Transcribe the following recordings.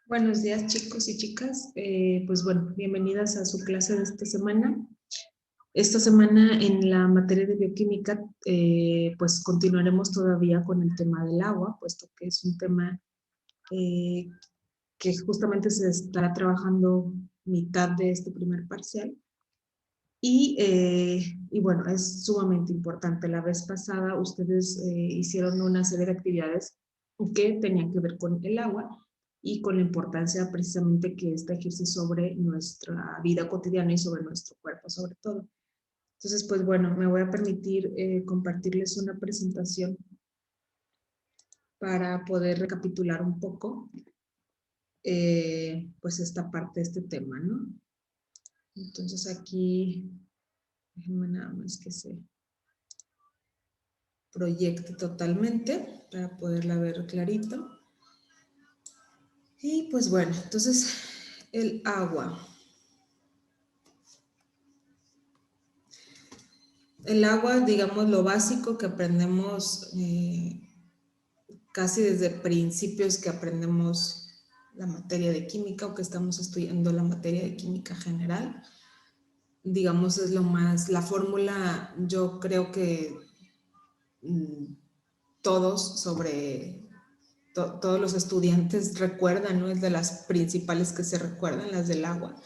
Buenos días, chicos y chicas. Pues bueno, bienvenidas a su clase de esta semana. Esta semana en la materia de bioquímica, pues continuaremos todavía con el tema del agua, puesto que es un tema eh, que justamente se estará trabajando mitad de este primer parcial. Y bueno, es sumamente importante. La vez pasada ustedes hicieron una serie de actividades que tenían que ver con el agua y con la importancia precisamente que esta ejerce sobre nuestra vida cotidiana y sobre nuestro cuerpo, sobre todo. Entonces, pues bueno, me voy a permitir compartirles una presentación para poder recapitular un poco pues esta parte de este tema, ¿no? Entonces aquí, déjenme nada más que se proyecte totalmente para poderla ver clarito. Y pues bueno, entonces el agua. El agua, digamos, lo básico que aprendemos casi desde principios que aprendemos la materia de química o que estamos estudiando la materia de química general. Digamos, es lo más, la fórmula yo creo que todos todos los estudiantes recuerdan, ¿no? Es de las principales que se recuerdan, las del agua.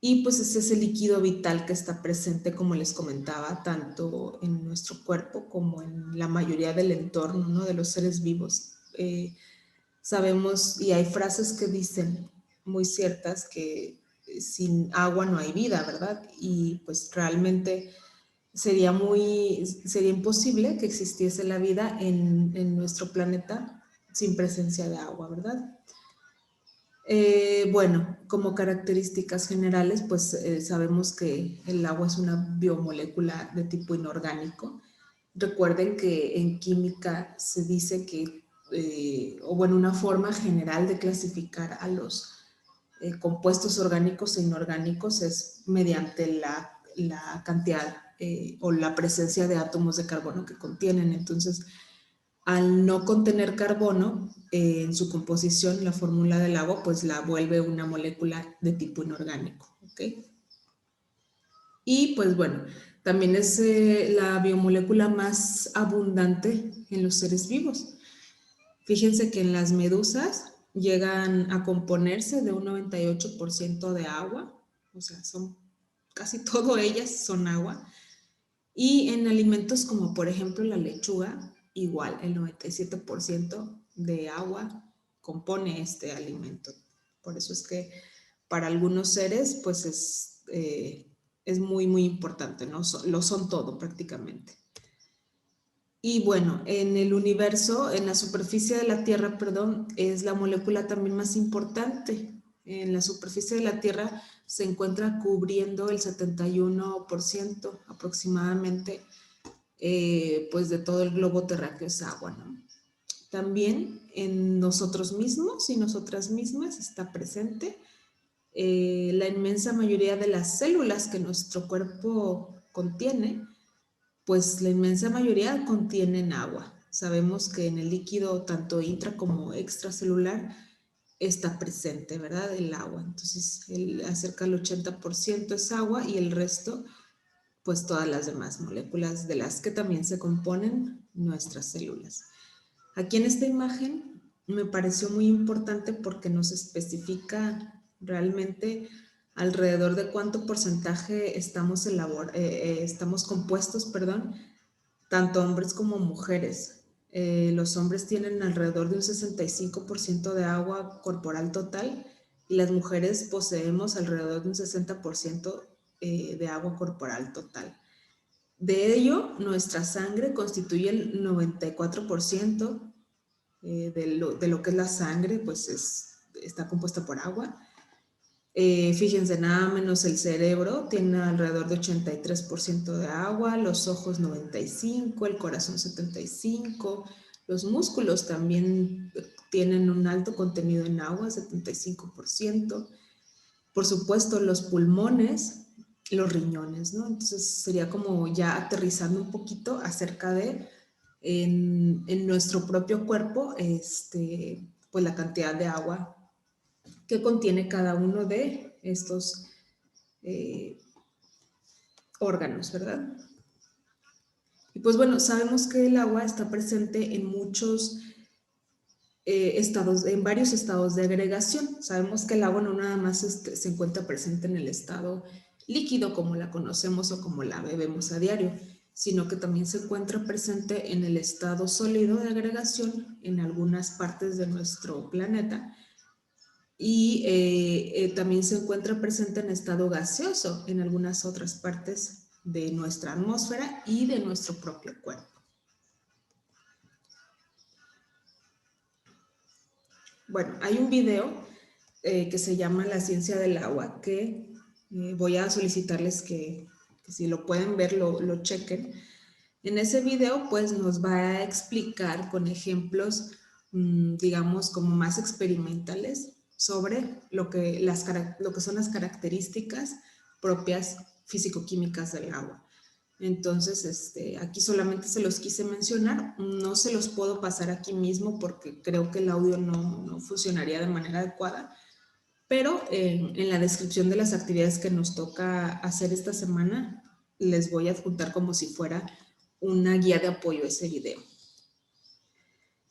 Y pues es ese líquido vital que está presente, como les comentaba, tanto en nuestro cuerpo como en la mayoría del entorno, ¿no? De los seres vivos. Sabemos, y hay frases que dicen muy ciertas, que sin agua no hay vida, ¿verdad? Y pues realmente sería imposible que existiese la vida en nuestro planeta sin presencia de agua, ¿verdad? Bueno, como características generales, pues sabemos que el agua es una biomolécula de tipo inorgánico. Recuerden que en química se dice que, o bueno, una forma general de clasificar a los compuestos orgánicos e inorgánicos es mediante la cantidad o la presencia de átomos de carbono que contienen. Entonces, al no contener carbono en su composición, la fórmula del agua, pues la vuelve una molécula de tipo inorgánico, ¿ok? Y pues bueno, también es la biomolécula más abundante en los seres vivos. Fíjense que en las medusas llegan a componerse de un 98% de agua, o sea, son casi todas ellas son agua. Y en alimentos como por ejemplo la lechuga, igual el 97% de agua compone este alimento. Por eso es que para algunos seres pues es muy, muy importante, ¿no? Lo son todo prácticamente. Y bueno, en el universo, en la superficie de la Tierra, perdón, es la molécula también más importante. En la superficie de la Tierra se encuentra cubriendo el 71% aproximadamente, pues de todo el globo terráqueo es agua, ¿no? También en nosotros mismos y nosotras mismas está presente la inmensa mayoría de las células que nuestro cuerpo contiene, pues la inmensa mayoría contienen agua. Sabemos que en el líquido tanto intra como extracelular está presente, ¿verdad? El agua. Entonces, acerca del 80% es agua y el resto, pues todas las demás moléculas de las que también se componen nuestras células. Aquí en esta imagen me pareció muy importante porque nos especifica realmente alrededor de cuánto porcentaje estamos compuestos, perdón, tanto hombres como mujeres. Los hombres tienen alrededor de un 65% de agua corporal total y las mujeres poseemos alrededor de un 60% de agua corporal total. De ello, nuestra sangre constituye el 94% de lo que es la sangre, pues está compuesta por agua. Fíjense, nada menos el cerebro tiene alrededor de 83% de agua, los ojos 95%, el corazón 75%, los músculos también tienen un alto contenido en agua, 75%. Por supuesto, los pulmones, los riñones, ¿no? Entonces sería como ya aterrizando un poquito acerca de en nuestro propio cuerpo, pues la cantidad de agua que contiene cada uno de estos órganos, ¿verdad? Y pues bueno, sabemos que el agua está presente en muchos estados, en varios estados de agregación. Sabemos que el agua no nada más se encuentra presente en el estado líquido como la conocemos o como la bebemos a diario, sino que también se encuentra presente en el estado sólido de agregación en algunas partes de nuestro planeta y también se encuentra presente en estado gaseoso en algunas otras partes de nuestra atmósfera y de nuestro propio cuerpo. Bueno, hay un video que se llama La ciencia del agua, que voy a solicitarles que si lo pueden ver, lo chequen. En ese video, pues nos va a explicar con ejemplos, digamos, como más experimentales sobre lo que son las características propias físico-químicas del agua. Entonces, aquí solamente se los quise mencionar, no se los puedo pasar aquí mismo porque creo que el audio no funcionaría de manera adecuada, pero en la descripción de las actividades que nos toca hacer esta semana, les voy a adjuntar como si fuera una guía de apoyo a ese video.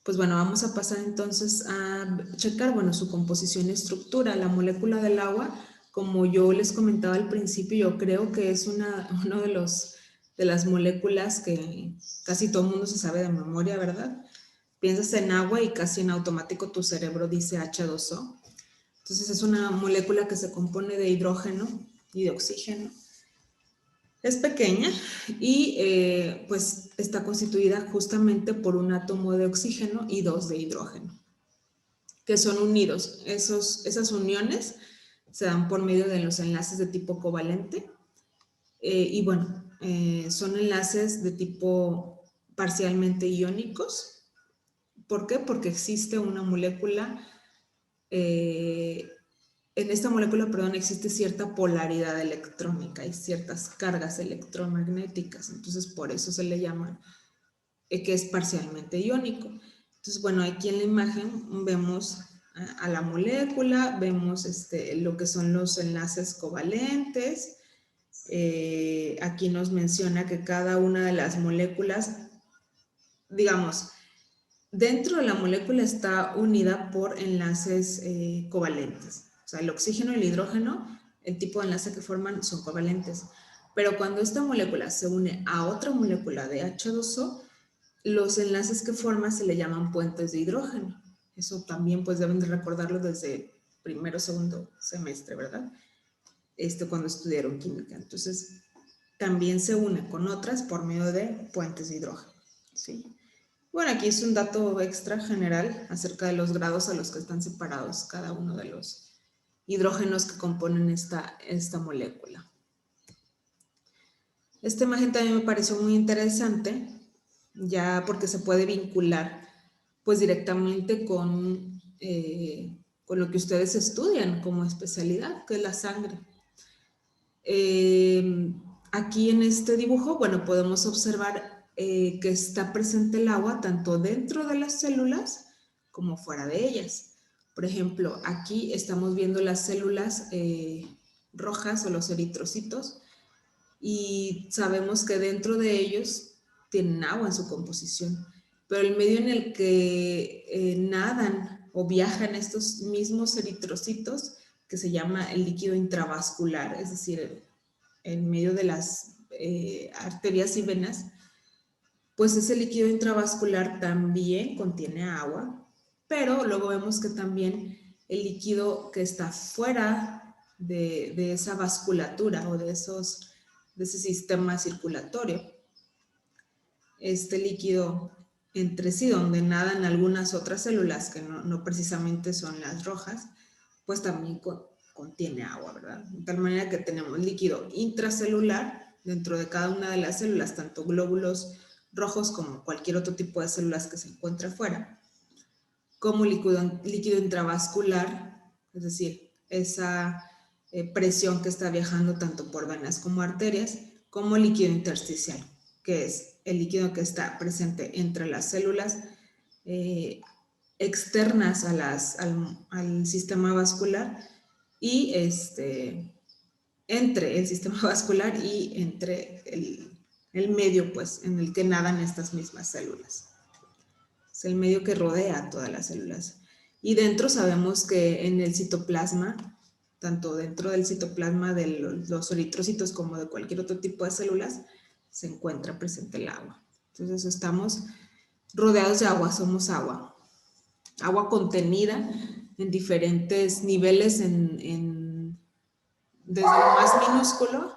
Pues bueno, vamos a pasar entonces a checar, bueno, su composición y estructura. La molécula del agua, como yo les comentaba al principio, yo creo que es uno de las moléculas que casi todo el mundo se sabe de memoria, ¿verdad? Piensas en agua y casi en automático tu cerebro dice H2O. Entonces es una molécula que se compone de hidrógeno y de oxígeno. Es pequeña y pues está constituida justamente por un átomo de oxígeno y dos de hidrógeno, que son unidos. Esas uniones se dan por medio de los enlaces de tipo covalente y bueno, son enlaces de tipo parcialmente iónicos. ¿Por qué? Porque existe una molécula en esta molécula, perdón, existe cierta polaridad electrónica y ciertas cargas electromagnéticas, entonces por eso se le llama que es parcialmente iónico. Entonces, bueno, aquí en la imagen vemos a la molécula, vemos lo que son los enlaces covalentes. Aquí nos menciona que cada una de las moléculas, digamos, dentro de la molécula está unida por enlaces covalentes. O sea, el oxígeno y el hidrógeno, el tipo de enlace que forman son covalentes. Pero cuando esta molécula se une a otra molécula de H2O, los enlaces que forma se le llaman puentes de hidrógeno. Eso también pues deben de recordarlo desde primero o segundo semestre, ¿verdad? Cuando estudiaron química. Entonces, también se une con otras por medio de puentes de hidrógeno, ¿sí? Bueno, aquí es un dato extra general acerca de los grados a los que están separados cada uno de los hidrógenos que componen esta molécula. Esta imagen también me pareció muy interesante, ya porque se puede vincular pues directamente con lo que ustedes estudian como especialidad, que es la sangre. Aquí en este dibujo, bueno, podemos observar que está presente el agua tanto dentro de las células como fuera de ellas. Por ejemplo, aquí estamos viendo las células rojas o los eritrocitos y sabemos que dentro de ellos tienen agua en su composición, pero el medio en el que nadan o viajan estos mismos eritrocitos, que se llama el líquido intravascular, es decir, en medio de las arterias y venas, pues ese líquido intravascular también contiene agua, pero luego vemos que también el líquido que está fuera de esa vasculatura o de ese sistema circulatorio, este líquido entre sí, donde nadan algunas otras células que no precisamente son las rojas, pues también contiene agua, ¿verdad? De tal manera que tenemos líquido intracelular dentro de cada una de las células, tanto glóbulos rojos como cualquier otro tipo de células que se encuentre afuera, como líquido intravascular, es decir, esa presión que está viajando tanto por venas como arterias, como líquido intersticial, que es el líquido que está presente entre las células externas al sistema vascular y entre el sistema vascular y entre el medio, pues, en el que nadan estas mismas células. Es el medio que rodea a todas las células. Y dentro sabemos que en el citoplasma, tanto dentro del citoplasma de los eritrocitos como de cualquier otro tipo de células, se encuentra presente el agua. Entonces estamos rodeados de agua, somos agua. Agua contenida en diferentes niveles, desde lo más minúsculo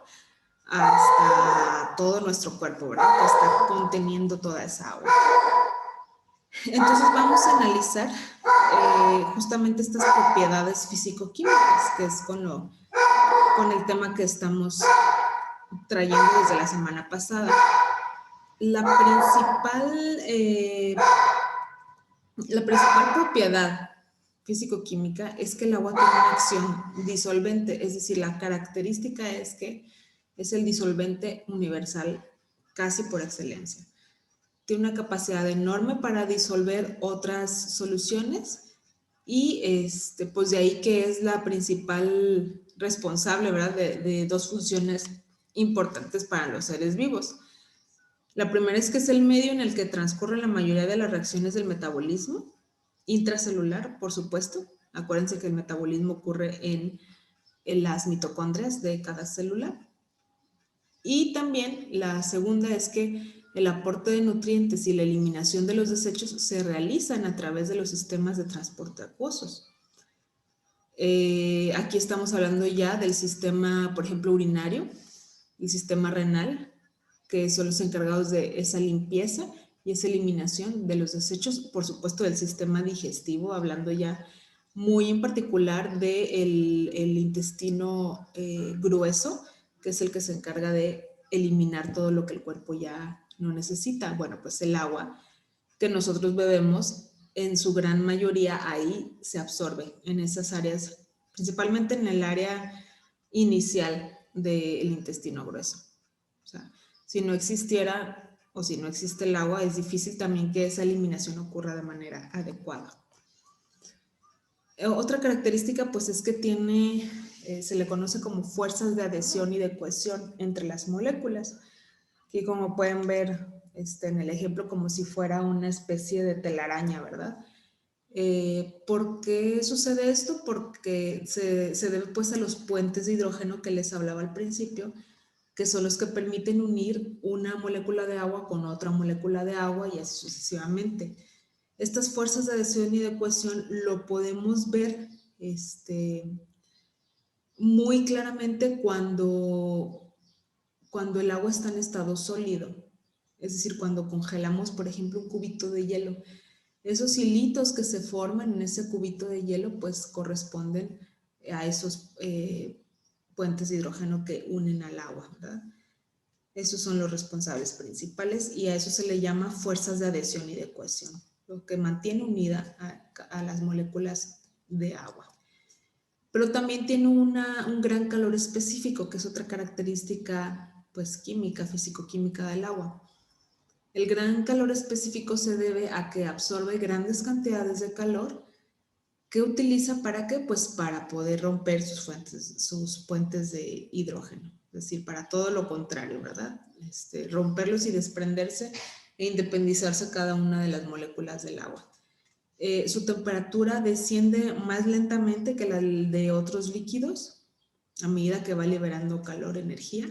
hasta todo nuestro cuerpo, ¿verdad? Que está conteniendo toda esa agua. Entonces vamos a analizar justamente estas propiedades físico-químicas, que es con el tema que estamos trayendo desde la semana pasada. La principal propiedad físico-química es que el agua tiene una acción disolvente, es decir, la característica es que es el disolvente universal casi por excelencia. Tiene una capacidad enorme para disolver otras soluciones y pues de ahí que es la principal responsable, ¿verdad? De dos funciones importantes para los seres vivos. La primera es que es el medio en el que transcurre la mayoría de las reacciones del metabolismo intracelular, por supuesto. Acuérdense que el metabolismo ocurre en las mitocondrias de cada célula. Y también la segunda es que el aporte de nutrientes y la eliminación de los desechos se realizan a través de los sistemas de transporte acuosos. Aquí estamos hablando ya del sistema, por ejemplo, urinario, el sistema renal, que son los encargados de esa limpieza y esa eliminación de los desechos, por supuesto del sistema digestivo, hablando ya muy en particular del intestino grueso, que es el que se encarga de eliminar todo lo que el cuerpo ya no necesita. Bueno, pues el agua que nosotros bebemos, en su gran mayoría ahí se absorbe, en esas áreas, principalmente en el área inicial del intestino grueso. O sea, si no existiera o si no existe el agua, es difícil también que esa eliminación ocurra de manera adecuada. Otra característica pues es que tiene, se le conoce como fuerzas de adhesión y de cohesión entre las moléculas, que como pueden ver en el ejemplo como si fuera una especie de telaraña, ¿verdad? ¿Por qué sucede esto? Porque se debe pues a los puentes de hidrógeno que les hablaba al principio, que son los que permiten unir una molécula de agua con otra molécula de agua y así sucesivamente. Estas fuerzas de adhesión y de cohesión lo podemos ver muy claramente cuando el agua está en estado sólido, es decir, cuando congelamos, por ejemplo, un cubito de hielo. Esos hilitos que se forman en ese cubito de hielo, pues corresponden a esos puentes de hidrógeno que unen al agua, ¿verdad? Esos son los responsables principales y a eso se le llama fuerzas de adhesión y de cohesión, lo que mantiene unida a las moléculas de agua. Pero también tiene un gran calor específico, que es otra característica pues química, físico-química del agua. El gran calor específico se debe a que absorbe grandes cantidades de calor que utiliza ¿para qué? Pues para poder romper sus puentes de hidrógeno. Es decir, para todo lo contrario, ¿verdad? Romperlos y desprenderse e independizarse cada una de las moléculas del agua. Su temperatura desciende más lentamente que la de otros líquidos a medida que va liberando calor, energía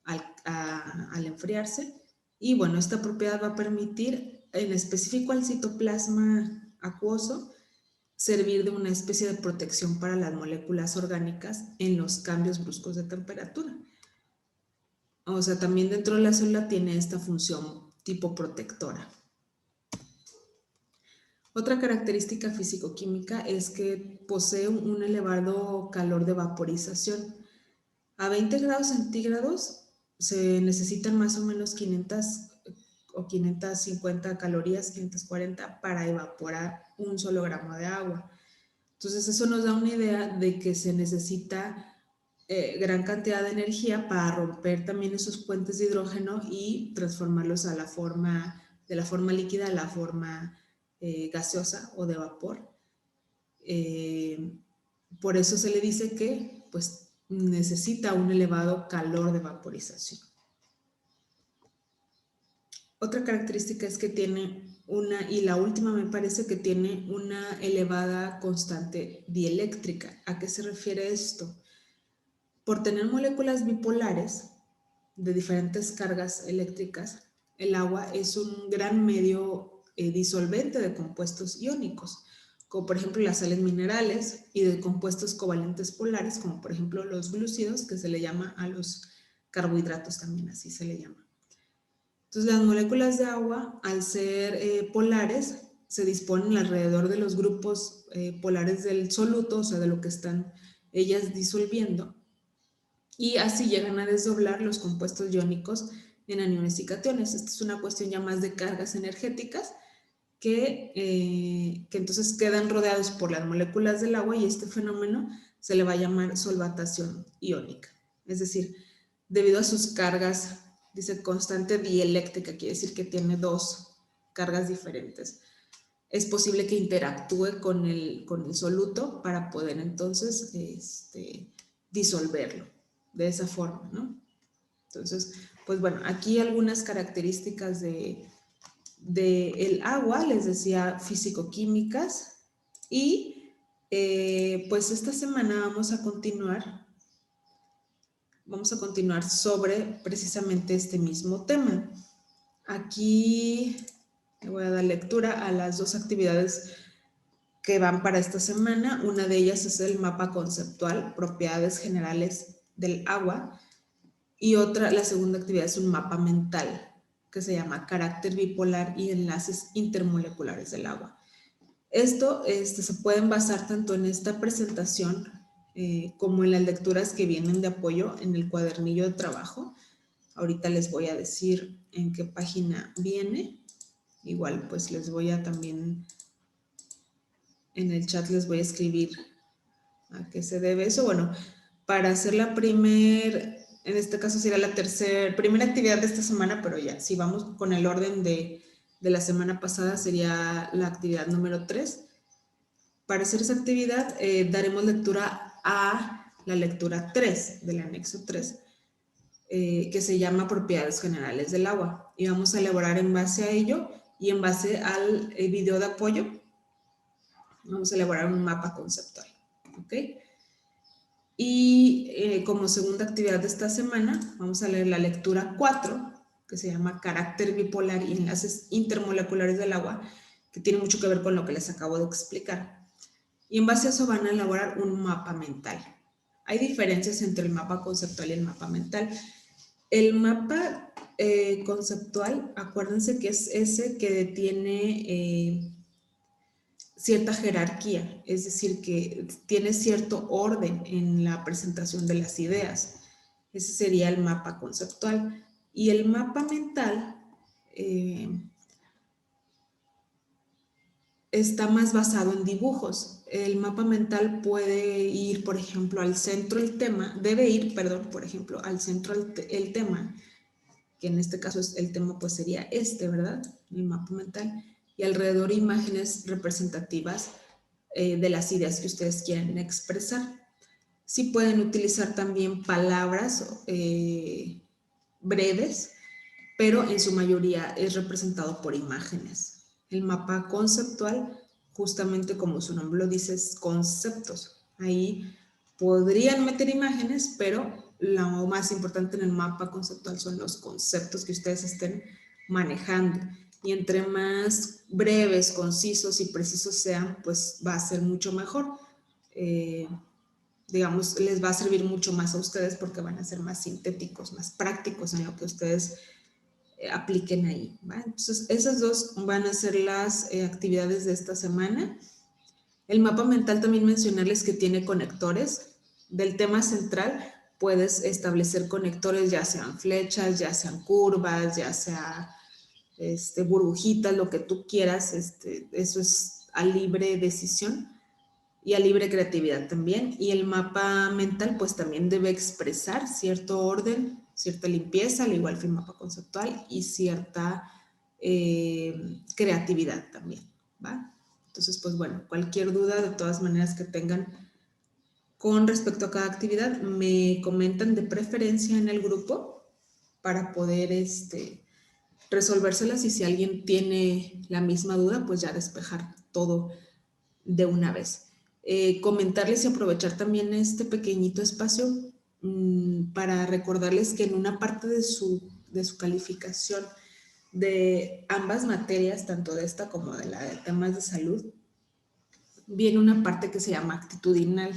al enfriarse. Y bueno, esta propiedad va a permitir en específico al citoplasma acuoso servir de una especie de protección para las moléculas orgánicas en los cambios bruscos de temperatura. O sea, también dentro de la célula tiene esta función tipo protectora. Otra característica físico-química es que posee un elevado calor de vaporización. A 20 grados centígrados se necesitan más o menos 500 o 550 calorías, 540 para evaporar un solo gramo de agua. Entonces eso nos da una idea de que se necesita gran cantidad de energía para romper también esos puentes de hidrógeno y transformarlos de la forma líquida a la forma gaseosa o de vapor. Por eso se le dice que pues, necesita un elevado calor de vaporización. Otra característica es que tiene y la última me parece que tiene una elevada constante dieléctrica. ¿A qué se refiere esto? Por tener moléculas bipolares de diferentes cargas eléctricas, el agua es un gran medio disolvente de compuestos iónicos, como por ejemplo las sales minerales, y de compuestos covalentes polares, como por ejemplo los glúcidos, que se le llama a los carbohidratos también, así se le llama. Entonces las moléculas de agua, al ser polares, se disponen alrededor de los grupos polares del soluto, o sea, de lo que están ellas disolviendo, y así llegan a desdoblar los compuestos iónicos en aniones y cationes. Esta es una cuestión ya más de cargas energéticas que entonces quedan rodeados por las moléculas del agua, y este fenómeno se le va a llamar solvatación iónica. Es decir, debido a sus cargas, dice constante dieléctrica, quiere decir que tiene dos cargas diferentes. Es posible que interactúe con el soluto para poder entonces disolverlo de esa forma, ¿no? Entonces, pues bueno, aquí algunas características del agua, les decía, físico-químicas, y pues esta semana vamos a continuar sobre precisamente este mismo tema. Aquí le voy a dar lectura a las dos actividades que van para esta semana. Una de ellas es el mapa conceptual, propiedades generales del agua, y la segunda actividad es un mapa mental que se llama carácter bipolar y enlaces intermoleculares del agua. Esto se pueden basar tanto en esta presentación como en las lecturas que vienen de apoyo en el cuadernillo de trabajo. Ahorita les voy a decir en qué página viene. Igual pues les voy a también en el chat les voy a escribir a qué se debe eso. Bueno, para hacer en este caso sería la primera actividad de esta semana, pero ya, si vamos con el orden de la semana pasada, sería la actividad número 3. Para hacer esa actividad, daremos lectura a la lectura 3 del anexo 3, que se llama Propiedades Generales del Agua. Y vamos a elaborar en base a ello y en base al video de apoyo, vamos a elaborar un mapa conceptual. ¿Ok? Y como segunda actividad de esta semana, vamos a leer la lectura 4, que se llama Carácter bipolar y enlaces intermoleculares del agua, que tiene mucho que ver con lo que les acabo de explicar. Y en base a eso van a elaborar un mapa mental. Hay diferencias entre el mapa conceptual y el mapa mental. El mapa conceptual, acuérdense que es ese que tiene cierta jerarquía, es decir, que tiene cierto orden en la presentación de las ideas. Ese sería el mapa conceptual. Y el mapa mental está más basado en dibujos. El mapa mental puede ir, por ejemplo, al centro del tema, debe ir, perdón, por ejemplo, al centro el tema, que en este caso el tema pues sería ¿verdad? El mapa mental. Y alrededor imágenes representativas de las ideas que ustedes quieren expresar. Sí pueden utilizar también palabras breves, pero en su mayoría es representado por imágenes. El mapa conceptual, justamente como su nombre lo dice, es conceptos. Ahí podrían meter imágenes, pero lo más importante en el mapa conceptual son los conceptos que ustedes estén manejando. Y entre más breves, concisos y precisos sean, pues va a ser mucho mejor. Digamos, les va a servir mucho más a ustedes porque van a ser más sintéticos, más prácticos en lo que ustedes apliquen ahí, ¿va? Entonces, esas dos van a ser las actividades de esta semana. El mapa mental también mencionarles que tiene conectores. Del tema central puedes establecer conectores, ya sean flechas, ya sean curvas, ya sea burbujitas, lo que tú quieras. Eso es a libre decisión y a libre creatividad también. Y el mapa mental pues también debe expresar cierto orden, cierta limpieza, al igual que el mapa conceptual, y cierta creatividad también, ¿va? Entonces, pues bueno, cualquier duda de todas maneras que tengan con respecto a cada actividad, me comentan de preferencia en el grupo para poder resolvérselas, y si alguien tiene la misma duda, pues ya despejar todo de una vez. Comentarles y aprovechar también este pequeñito espacio para recordarles que en una parte de su calificación de ambas materias, tanto de esta como de la de temas de salud, viene una parte que se llama actitudinal.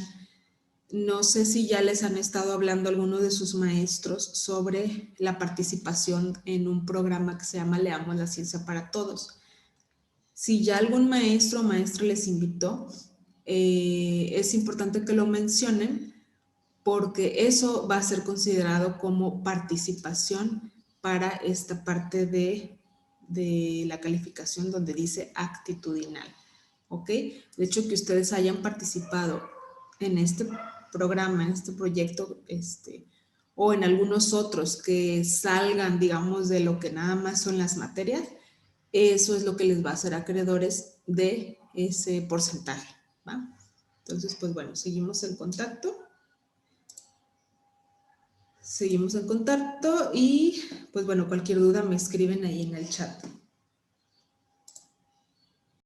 No sé si ya les han estado hablando algunos de sus maestros sobre la participación en un programa que se llama Leamos la Ciencia para Todos. Si ya algún maestro o maestra les invitó, es importante que lo mencionen, porque eso va a ser considerado como participación para esta parte de la calificación donde dice actitudinal. ¿Ok? De hecho, que ustedes hayan participado en este programa, en este proyecto, o en algunos otros que salgan, digamos, de lo que nada más son las materias, eso es lo que les va a hacer acreedores de ese porcentaje, ¿va? Entonces, pues bueno, seguimos en contacto. Seguimos en contacto y, pues bueno, cualquier duda me escriben ahí en el chat.